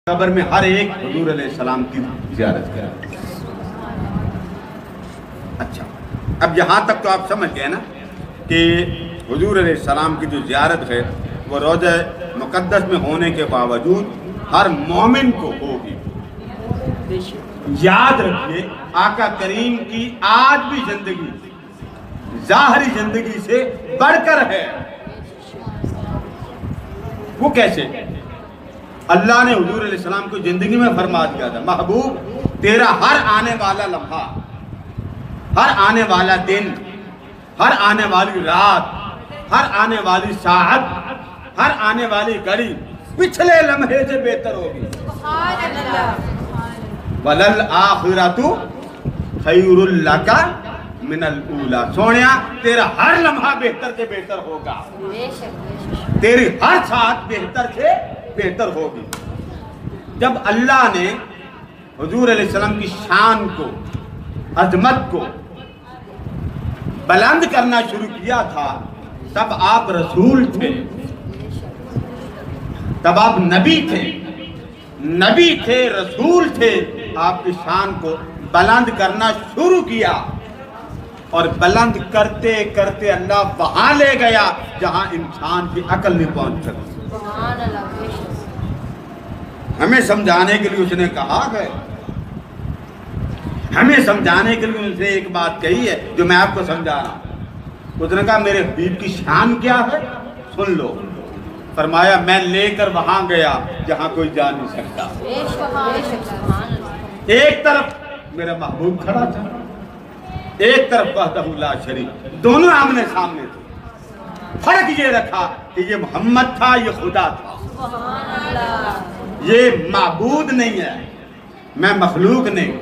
قبر میں ہر ایک حضور علیہ السلام کی زیارت کرے۔ اچھا، اب یہاں تک تو آپ سمجھ گئے نا کہ حضور علیہ السلام کی جو زیارت ہے وہ روضہ مقدس میں ہونے کے باوجود ہر مومن کو ہوگی۔ یاد رکھیے آقا کریم کی آج بھی زندگی ظاہری زندگی سے بڑھ کر ہے۔ وہ کیسے؟ اللہ نے حضور علیہ السلام کو زندگی میں فرما دیا تھا، محبوب تیرا ہر آنے والا لمحہ، ہر آنے والا دن، ہر آنے والی رات، ہر آنے والی ساعت، ہر آنے والی گھڑی پچھلے لمحے سے بہتر ہوگی۔ وَلَلْآخِرَةُ خَيْرٌ لَكَ مِنَ الْأُولَى، سونیا تیرا ہر لمحہ بہتر سے بہتر ہوگا، تیری ہر ساعت بہتر سے بہتر ہوگی۔ جب اللہ نے حضور علیہ السلام کی شان کو، عظمت کو بلند کرنا شروع کیا تھا، تب آپ رسول تھے، تب آپ نبی تھے، رسول تھے۔ آپ کی شان کو بلند کرنا شروع کیا اور بلند کرتے کرتے اللہ وہاں لے گیا جہاں انسان کی عقل نہیں پہنچ سکتی۔ ہمیں سمجھانے کے لیے اس نے کہا ہے، ہمیں سمجھانے کے لیے اس نے ایک بات کہی ہے جو میں آپ کو سمجھا رہا ہوں۔ اس نے کہا میرے حبیب کی شان کیا ہے، سن لو۔ فرمایا میں لے کر وہاں گیا جہاں کوئی جا نہیں سکتا۔ ایک طرف میرا محبوب کھڑا تھا، ایک طرف وحدہ لا شریک، دونوں آمنے سامنے تھے۔ فرق یہ رکھا کہ یہ محمد تھا، یہ خدا تھا، یہ معبود نہیں ہے، میں مخلوق نہیں،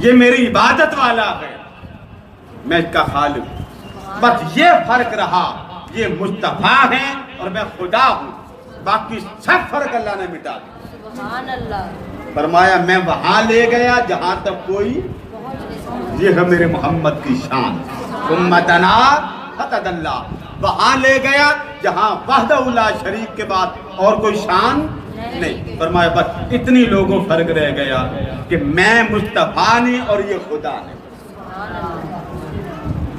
یہ میری عبادت والا ہے، میں اس کا خالق ہوں۔ بس یہ فرق رہا، یہ مصطفیٰ ہیں اور میں خدا ہوں، باقی سب فرق اللہ نے مٹا دیا۔ فرمایا میں وہاں لے گیا جہاں تک کوئی، یہ ہے میرے محمد کی شان، امتنا فتد اللہ، وہاں لے گیا جہاں وحدہ لا شریک کے بعد اور کوئی شان نہیں۔ فرمایا بس اتنی لوگوں فرق رہ گیا کہ میں مصطفیٰ نہیں اور یہ خدا نہیں۔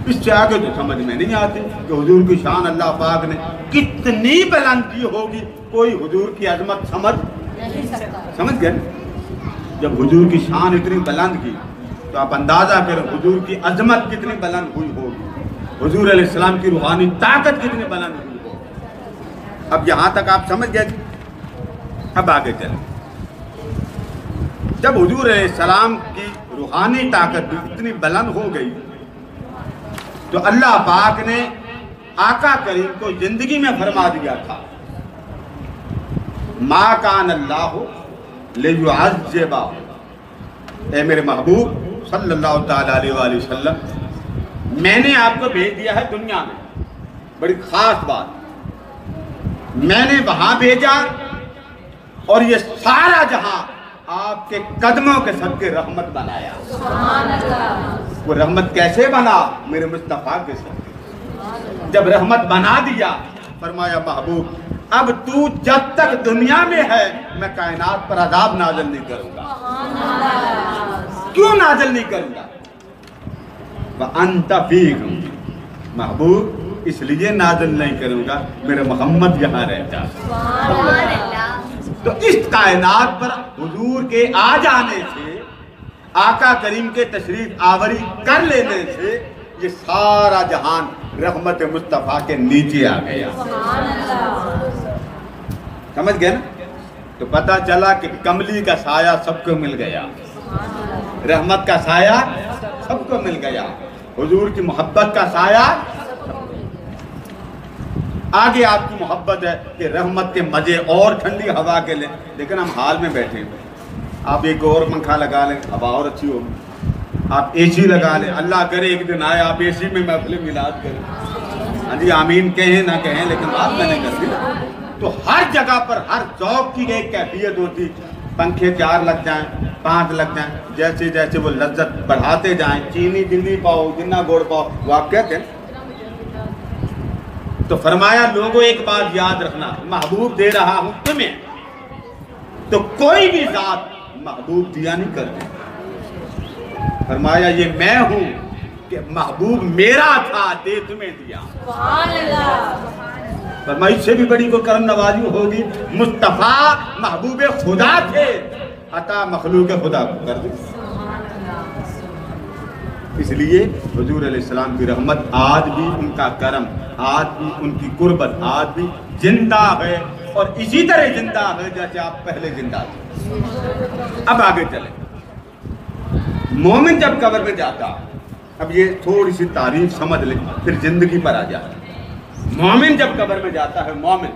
اس سے آگے تو سمجھ میں نہیں آتی کہ حضور کی شان اللہ پاک نے کتنی بلند کی ہوگی، کوئی حضور کی عظمت سمجھ گئے؟ جب حضور کی شان اتنی بلند کی تو آپ اندازہ کریں حضور کی عظمت کتنی بلند ہوئی ہوگی، حضور علیہ السلام کی روحانی طاقت کتنی بلند ہوئی ہوگی۔ اب یہاں تک آپ سمجھ گئے، اب آگے چلیں۔ جب حضور علیہ السلام کی روحانی طاقت اتنی بلند ہو گئی تو اللہ پاک نے آقا کریم کو زندگی میں فرما دیا تھا، ما کان اللہ لیعذب، اے میرے محبوب صلی اللہ تعالیٰ علیہ وآلہ وسلم، میں نے آپ کو بھیج دیا ہے دنیا میں، بڑی خاص بات، میں نے وہاں بھیجا اور یہ سارا جہاں آپ کے قدموں کے صدقے رحمت بنایا۔ وہ رحمت کیسے بنا؟ میرے مصطفیٰ کے صدقے۔ جب رحمت بنا دیا، فرمایا محبوب اب تو جب تک دنیا میں ہے میں کائنات پر عذاب نازل نہیں کروں گا۔ کیوں نازل نہیں کروں گا؟ وَأَنْتَ فِيهِمْ، محبوب اس لیے نازل نہیں کروں گا میرے محمد یہاں رہتا۔ تو اس کائنات پر حضور کے آ جانے سے، آقا کریم کے تشریف آوری کر لینے سے یہ سارا جہان رحمت مصطفیٰ کے نیچے آ گیا۔ سمجھ گئے نا؟ تو پتہ چلا کہ کملی کا سایہ سب کو مل گیا، رحمت کا سایہ سب کو مل گیا، حضور کی محبت کا سایہ۔ آگے آپ کی محبت ہے کہ رحمت کے مزے اور ٹھنڈی ہوا کے لیں، لیکن ہم حال میں بیٹھے ہیں۔ آپ ایک اور پنکھا لگا لیں، ہوا اور اچھی ہوگی۔ آپ اے سی لگا لیں، اللہ کرے ایک دن آئے آپ اے سی میں محفل میلاد کریں۔ ہاں جی آمین کہیں نہ کہیں لیکن بات میں نے کر دی۔ تو ہر جگہ پر ہر ذوق کی ایک کیفیت ہوتی، پنکھے 4 لگ جائیں، 5 لگ جائیں، جیسے جیسے وہ لذت بڑھاتے جائیں، چینی جتنی پاؤ جتنا گوڑ پاؤ، وہ آپ کہتے ہیں۔ تو فرمایا لوگوں ایک بات یاد رکھنا، محبوب دے رہا ہوں تمہیں تو کوئی بھی ذات محبوب دیا نہیں کرتی. فرمایا یہ میں ہوں کہ محبوب میرا تھا دے تمہیں دیا. فرمایا اس سے بھی بڑی کوئی کرم نوازی ہوگی. مصطفیٰ محبوب خدا تھے, عطا مخلوق خدا کو کر دی. اس لیے حضور علیہ السلام کی رحمت آج بھی, ان کا کرم آج بھی, ان کی قربت آج بھی زندہ ہے, اور اسی طرح زندہ ہے جیسے آپ پہلے زندہ تھے. اب آگے چلیں. مومن جب قبر میں جاتا, اب یہ تھوڑی سی تعریف سمجھ لیں پھر زندگی پر آ جاتا. مومن جب قبر میں جاتا ہے, مومن,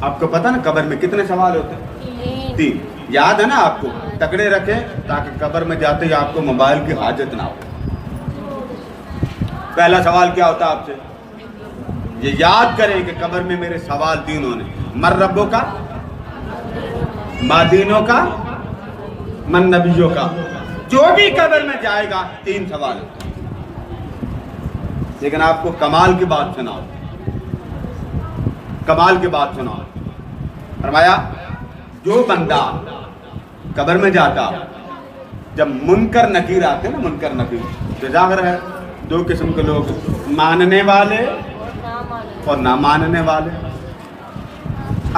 آپ کو پتا نا قبر میں کتنے سوال ہوتے ہیں؟ 3. یاد ہے نا آپ کو؟ تکڑے رکھیں تاکہ قبر میں جاتے ہی آپ کو موبائل کی حاجت نہ ہو. پہلا سوال کیا ہوتا آپ سے؟ یہ یاد کریں کہ قبر میں میرے سوال 3 ہونے. من ربوں کا, ما دینوں کا, من نبیوں کا. جو بھی قبر میں جائے گا 3 سوال. لیکن آپ کو کمال کی بات سناؤ, کمال کی بات سناؤ. فرمایا جو بندہ قبر میں جاتا, جب منکر نکیر آتے نا, منکر نکیر, تو ظاہر ہے 2 قسم کے لوگ, ماننے والے اور نہ ماننے والے.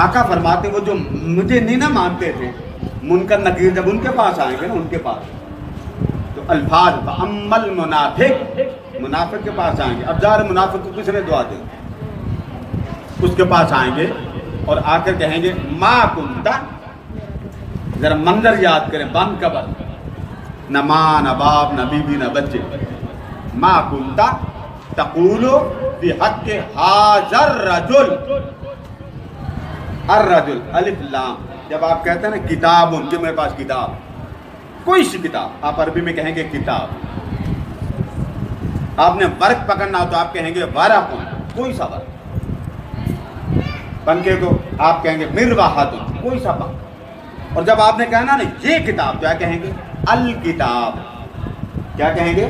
آقا فرماتے وہ جو مجھے نہیں نہ مانتے تھے, منکر نکیر جب ان کے پاس آئیں گے نا, ان کے پاس, تو الفاظ فَأَمَّا الْمُنَافِقُ, منافق کے پاس آئیں گے. اب ظاہر منافق کو کس نے دعا دیں؟ اس کے پاس آئیں گے اور آ کر کہیں گے ما کنتا, ذرا منظر یاد کریں, بند قبر, نہ ماں نہ باپ نہ بیوی نہ بچے. ما کنتا تقولو فی حق حاضر رجل, الرجل الف لام. جب آپ کہتے ہیں نا کتاب, ان کے میرے پاس کتاب, کوئی سی کتاب, آپ عربی میں کہیں گے کتاب. آپ نے ورق پکڑنا ہو تو آپ کہیں گے ورق, کوئی سا ورق. پنکھے کو آپ کہیں گے مرواحت, کوئی سا پنکھا. اور جب آپ نے کہنا نا یہ کتاب, کیا کہیں گے؟ الکتاب. کیا کہیں گے؟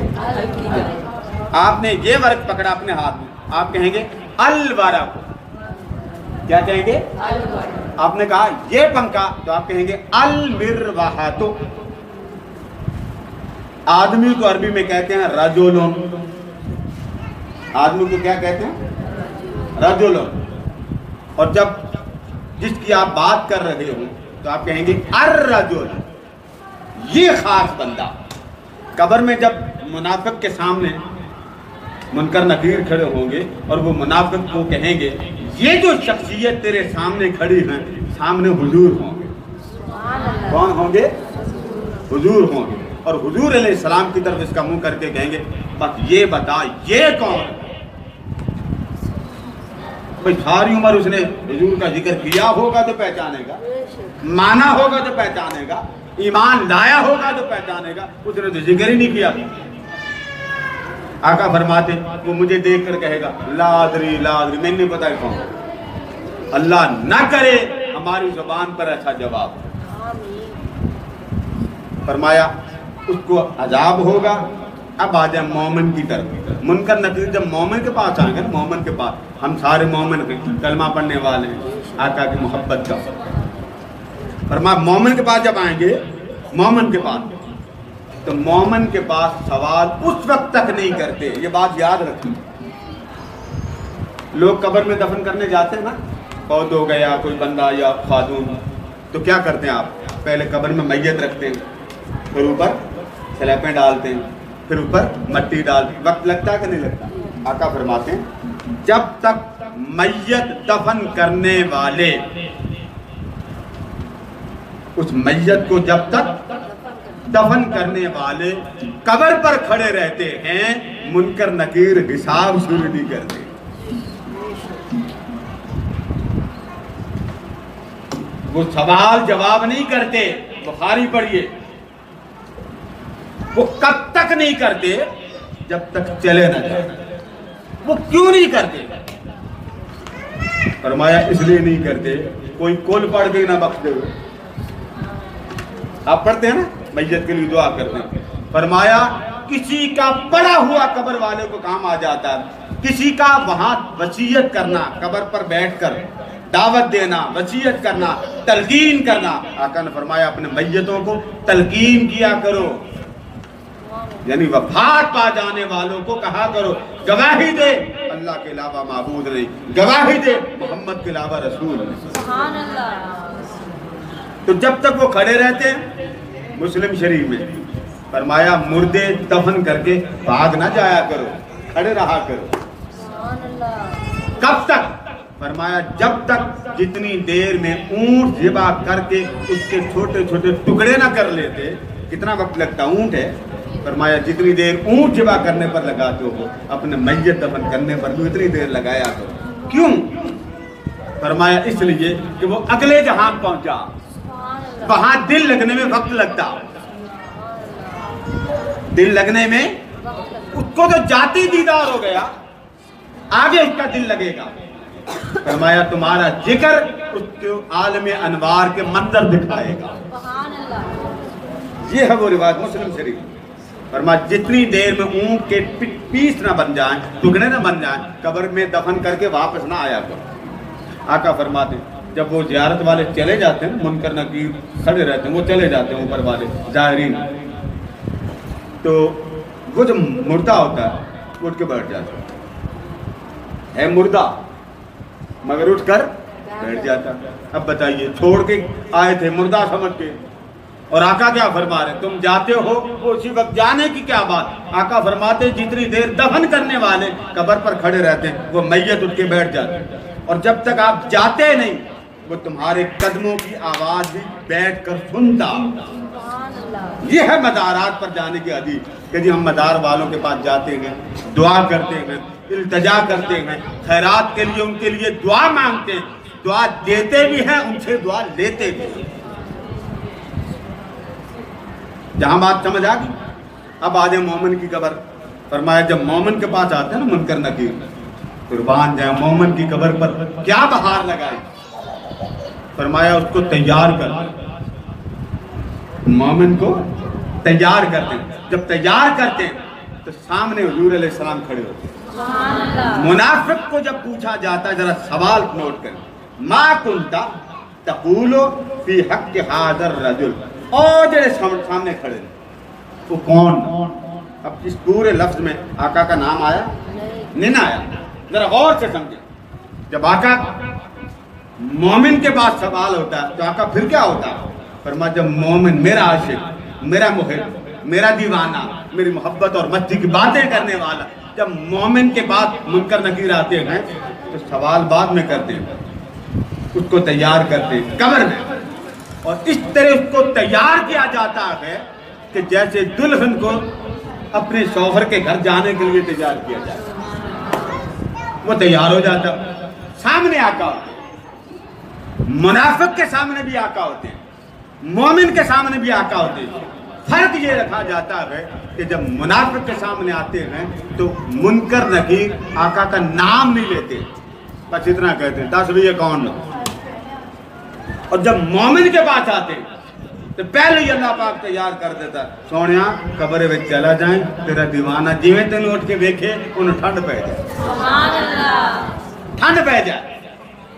آپ نے یہ ورق پکڑا اپنے ہاتھ میں, آپ کہیں گے الورق. کیا کہیں گے؟ آپ نے کہا یہ پنکھا, تو آپ کہیں گے المرواحت. آدمی کو عربی میں کہتے ہیں رجلون. آدمی کو کیا کہتے ہیں؟ رجلون. اور جب جس کی آپ بات کر رہے ہو تو آپ کہیں گے الرجل, یہ خاص بندہ. قبر میں جب منافق کے سامنے منکر نکیر کھڑے ہوں گے اور وہ منافق کو کہیں گے یہ جو شخصیت تیرے سامنے کھڑی ہے, سامنے حضور ہوں گے. کون ہوں گے؟ حضور ہوں گے. اور حضور علیہ السلام کی طرف اس کا منہ کر کے کہیں گے بس یہ بتا یہ کون؟ بھئی ساری عمر اس نے حضور کا ذکر کیا ہوگا تو پہچانے گا, مانا ہوگا تو پہچانے گا, ایمان لایا ہوگا تو پہچانے گا. اس نے تو ذکر ہی نہیں کیا. آقا فرماتے وہ مجھے دیکھ کر کہے گا لا ادری لا ادری, میں نہیں پتا کون. اللہ نہ کرے ہماری زبان پر ایسا جواب. فرمایا اس کو عذاب ہوگا. اب آ جائیں مومن کی طرف. منکر نکیر جب مومن کے پاس آئیں گے, مومن کے پاس, ہم سارے مومن کلمہ پڑھنے والے ہیں, آقا کی محبت کا. فرمایا مومن کے پاس جب آئیں گے, مومن کے پاس, تو مومن کے پاس سوال اس وقت تک نہیں کرتے. یہ بات یاد رکھیں. لوگ قبر میں دفن کرنے جاتے ہیں نا, فوت ہو گیا کوئی بندہ یا خاتون, تو کیا کرتے ہیں آپ؟ پہلے قبر میں میت رکھتے ہیں, پھر اوپر سلیپیں ڈالتے ہیں, پھر اوپر مٹی ڈالتے ہیں. وقت لگتا ہے کہ نہیں لگتا؟ آقا فرماتے ہیں جب تک میت دفن کرنے والے اس میت کو, جب تک دفن کرنے والے قبر پر کھڑے رہتے ہیں, منکر نکیر حساب شروع نہیں کرتے. وہ سوال جواب نہیں کرتے. بخاری پڑھیے, وہ کب تک نہیں کرتے؟ جب تک چلے نہ جائے. وہ کیوں نہیں کرتے؟ فرمایا اس لیے نہیں کرتے کوئی کل پڑھ کے نہ بخش دے. آپ پڑھتے ہیں نا میت کے لیے دعا کرتے ہیں. فرمایا کسی کا پڑا ہوا قبر والے کو کام آ جاتا ہے. کسی کا وہاں وصیت کرنا قبر پر بیٹھ کر دعوت دینا، وصیت کرنا، تلقین کرنا۔ آقا نے فرمایا اپنے میتوں کو تلقین کیا کرو، یعنی وفات پا جانے والوں کو کہا کرو، گواہی دے اللہ کے علاوہ معبود نہیں، گواہی دے محمد کے علاوہ رسول نہیں۔ سبحان اللہ۔ تو جب تک وہ کھڑے رہتے ہیں، مسلم شریف میں فرمایا مردے دفن کر کے بھاگ نہ جایا کرو، کھڑے رہا کرو۔ سبحان اللہ۔ کب تک؟ فرمایا جب تک جتنی دیر میں اونٹ ذبح کر کے اس کے چھوٹے چھوٹے ٹکڑے نہ کر لیتے۔ کتنا وقت لگتا اونٹ ہے؟ فرمایا جتنی دیر اونٹ ذبح کرنے پر لگاتے ہو اپنے میت دفن کرنے پر بھی اتنی دیر لگایا کرو۔ کیوں؟ فرمایا اس لیے کہ وہ اگلے جہاں پہنچا، وہاں دل لگنے میں وقت لگتا، دل لگنے میں اس کو تو جاتی دیدار ہو گیا، آگے اس کا دل لگے گا۔ فرمایا تمہارا ذکر اس کو عالم انوار کے منظر دکھائے گا۔ سبحان اللہ۔ یہ ہے وہ روایت مسلم شریف۔ فرمایا جتنی دیر میں اونٹ کے پیس نہ بن جائیں، ٹکڑے نہ بن جائیں، قبر میں دفن کر کے واپس نہ آیا کرو۔ آقا فرماتے ہیں جب وہ زیارت والے چلے جاتے ہیں، منکر نکیر کھڑے رہتے ہیں، وہ چلے جاتے ہیں اوپر والے زائرین، تو وہ جو مردہ ہوتا ہے اٹھ کے بیٹھ جاتا ہے مردہ، مگر اٹھ کر بیٹھ جاتا۔ اب بتائیے چھوڑ کے آئے تھے مردہ سمجھ کے، اور آقا کیا فرما رہے تم جاتے ہو وہ اسی وقت جانے کی کیا بات؟ آقا فرماتے جتنی دیر دفن کرنے والے قبر پر کھڑے رہتے ہیں وہ میت اٹھ کے بیٹھ جاتے ہیں، اور جب تک آپ جاتے نہیں وہ تمہارے قدموں کی آواز بھی بیٹھ کر سنتا۔ سبحان اللہ۔ یہ ہے مزارات پر جانے کی حدیث کہ جی ہم مزار والوں کے پاس جاتے ہیں، دعا کرتے ہیں، التجا کرتے ہیں، خیرات کے لیے ان کے لیے دعا مانگتے ہیں، دعا دیتے بھی ہیں، ان سے دعا لیتے بھی ہیں۔ جہاں بات سمجھ آ گئی؟ اب آج مومن کی قبر۔ فرمایا جب مومن کے پاس آتے ہیں نا منکر نکیر، قربان جائیں مومن کی قبر پر کیا بہار لگائی؟ فرمایا اس کو تیار کر، مومن کو تیار کرتے ہیں۔ جب تیار کرتے ہیں تو سامنے حضور علیہ السلام کھڑے ہوتے ہیں۔ سبحان اللہ۔ منافق کو جب پوچھا جاتا ہے ذرا سوال نوٹ کریں، ما کنتا تقول فی حق ھذا الرجل، اور جڑے سامنے کھڑے ہیں وہ کون؟ اب اس پورے لفظ میں آقا کا نام آیا نہیں آیا؟ ذرا غور سے سمجھیں۔ جب آقا مومن کے بعد سوال ہوتا ہے تو آقا پھر کیا ہوتا ہے؟ فرمایا جب مومن میرا عاشق، میرا محب، میرا دیوانہ، میری محبت اور مستی کی باتیں کرنے والا، جب مومن کے بعد منکر نکیر آتے ہیں تو سوال بعد میں کرتے ہیں، اس کو تیار کرتے ہیں قبر میں، اور اس طرح اس کو تیار کیا جاتا ہے کہ جیسے دلہن کو اپنے شوہر کے گھر جانے کے لیے تیار کیا جاتا ہے، وہ تیار ہو جاتا۔ سامنے آقا ہوتے ہیں، منافق کے سامنے بھی آقا ہوتے ہیں، مومن کے سامنے بھی آقا ہوتے ہیں۔ فرق یہ رکھا جاتا ہے کہ جب منافق کے سامنے آتے ہیں تو منکر نکیر آقا کا نام نہیں لیتے، بس اتنا کہتے ہیں دس بھی یہ کون ہے، اور جب مومن کے پاس آتے ہیں تو پہلے ہی اللہ پاک تیار کر دیتا، سونیا قبر وچ چلا جائیں، تیرا دیوانہ جیویں تینوں اٹھ کے دیکھے انہوں ٹھنڈ پہ جائے، سبحان اللہ۔ ٹھنڈ پہ جائے،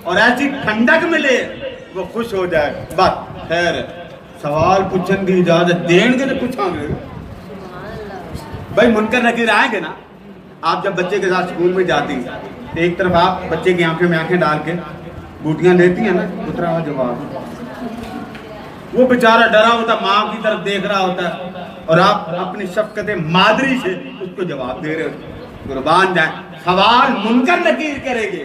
اور ایسی ٹھنڈک ملے وہ خوش ہو جائے۔ بس خیر سوال پوچھنے کی اجازت دیں گے تو پوچھیں گے بھائی، منکر نکیر آئیں گے نا۔ آپ جب بچے کے ساتھ اسکول میں جاتی ہیں ایک طرف آپ بچے کی آنکھیں میں آنکھیں ڈال کے بوٹیاں دیتی ہیں نا، اترا ہوا جواب، وہ بیچارہ ڈرا ہوتا ماں کی طرف دیکھ رہا ہوتا ہے، اور آپ اپنی شفقت مادری سے اس کو جواب دے رہے ہو۔ قربان جائیں، سوال منکر نکیر کرے گے،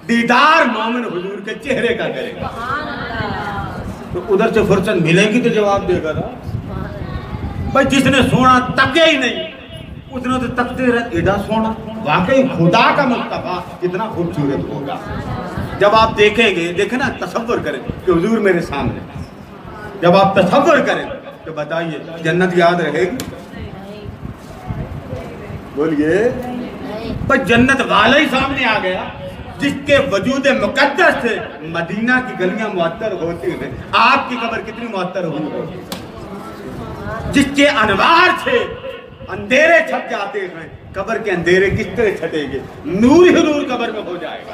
دیدار مومن حضور کے چہرے کا کرے گا، سبحان اللہ۔ تو ادھر سے فرصت ملے گی تو جواب دے گا نا۔ بھائی جس نے سونا تکے ہی نہیں، اس نے تو تکتے رہے ایڈا سونا، واقعی خدا کا مصطفیٰ کتنا خوبصورت ہوگا۔ جب آپ دیکھیں گے، دیکھیں نا، تصور کریں کہ حضور میرے سامنے، جب آپ تصور کریں تو بتائیے جنت یاد رہے گی؟ بولیے بھائی، جنت والا ہی سامنے آ گیا جس کے وجود مقدس سے مدینہ کی گلیاں معطر ہوتی ہیں، آپ کی قبر کتنی معطر ہوئی ہوگی؟ جس کے انوار سے اندھیرے چھپ جاتے ہیں، قبر کے اندھیرے کس طرح چھٹیں گے؟ نور ہی نور قبر میں ہو جائے گا۔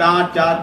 5-4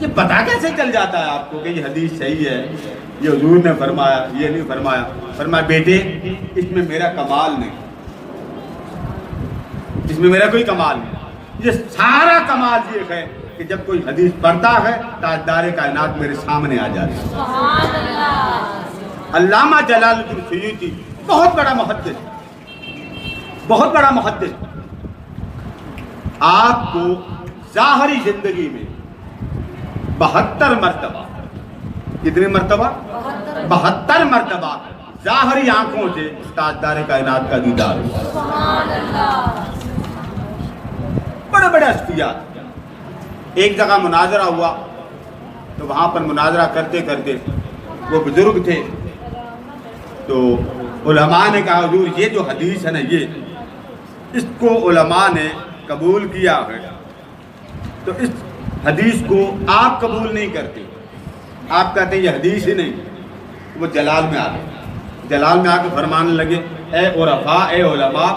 یہ پتہ کیسے چل جاتا ہے آپ کو کہ یہ حدیث صحیح ہے، یہ حضور نے فرمایا، یہ نہیں فرمایا؟ فرمایا بیٹے اس میں میرا کمال نہیں، اس میں میرا کوئی کمال نہیں، یہ سارا کمال یہ ہے کہ جب کوئی حدیث پڑھتا ہے تاجدار کائنات میرے سامنے آ جاتا ہے۔ سبحان اللہ۔ علامہ جلال الدین سیوطی بہت بڑا محدث، بہت بڑا محدث، آپ کو ظاہری زندگی میں 72 مرتبہ، کتنی مرتبہ؟ 72 مرتبہ ظاہری آنکھوں سے تاجدار کائنات کا دیدار ہوا۔ سبحان اللہ۔ بڑے بڑے ہستیات۔ ایک جگہ مناظرہ ہوا تو وہاں پر مناظرہ کرتے کرتے وہ بزرگ تھے تو علماء نے کہا حضور یہ جو حدیث ہے نا، یہ اس کو علماء نے قبول کیا ہے تو اس حدیث کو آپ قبول نہیں کرتے، آپ کہتے ہیں یہ حدیث ہی نہیں۔ وہ جلال میں آ گئے، جلال میں آ کے فرمانے لگے اے عرفاء، اے علماء،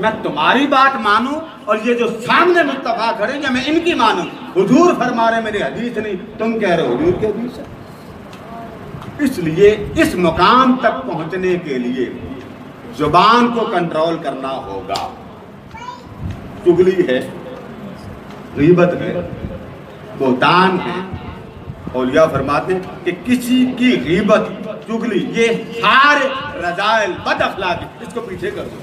میں تمہاری بات مانوں اور یہ جو سامنے مصطفیٰ کھڑے ہیں میں ان کی مانوں؟ حضور فرما رہے میری حدیث نہیں، تم کہہ رہے ہو حضور کی حدیث ہے۔ اس لیے اس مقام تک پہنچنے کے لیے زبان کو کنٹرول کرنا ہوگا۔ چغلی ہے، غیبت ہے، بہتان ہے۔ اولیاء فرماتے ہیں کہ کسی کی غیبت، چغلی، یہ سارے رذائل بد اخلاقی، اس کو پیچھے کر دو،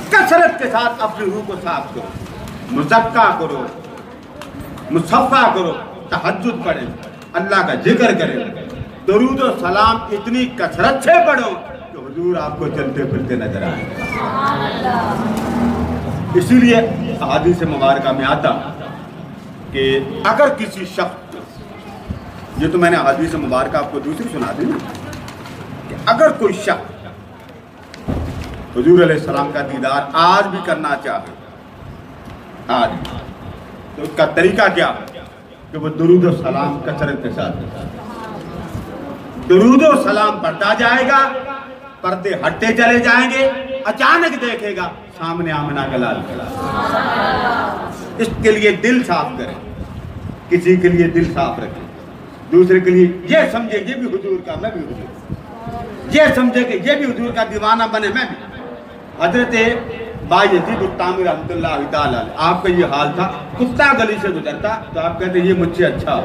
کثرت کے ساتھ اپنی روح کو صاف کرو، مزکہ کرو، مصفہ کرو، تہجد پڑھیں، اللہ کا ذکر کریں، درود و سلام اتنی کثرت سے پڑھو کہ حضور آپ کو چلتے پھرتے نظر آئیں۔ سبحان اللہ۔ اسی لیے احادیث مبارکہ میں آتا کہ اگر کسی شخص، یہ تو میں نے احادیث مبارکہ آپ کو دوسری سنا دی نا، کہ اگر کوئی شخص حضور علیہ السلام کا دیدار آج بھی کرنا چاہے، آج تو اس کا طریقہ کیا ہے کہ وہ درود و سلام کثرت کے ساتھ درود و سلام پڑھتا جائے گا، پردے ہٹتے چلے جائیں گے، اچانک دیکھے گا سامنے آمنہ کا لال کھڑا۔ اس کے لیے دل صاف کریں، کسی کے لیے دل صاف رکھیں، دوسرے کے لیے یہ سمجھے یہ بھی حضور کا، میں بھی حضور، یہ سمجھے کہ یہ بھی حضور کا دیوانہ بنے، میں بھی۔ حضرت بایزید الطامی رحمۃ اللہ تعالیٰ علیہ، آپ کا یہ حال تھا، کتا گلی سے گزرتا تو آپ کہتے یہ مجھ سے اچھا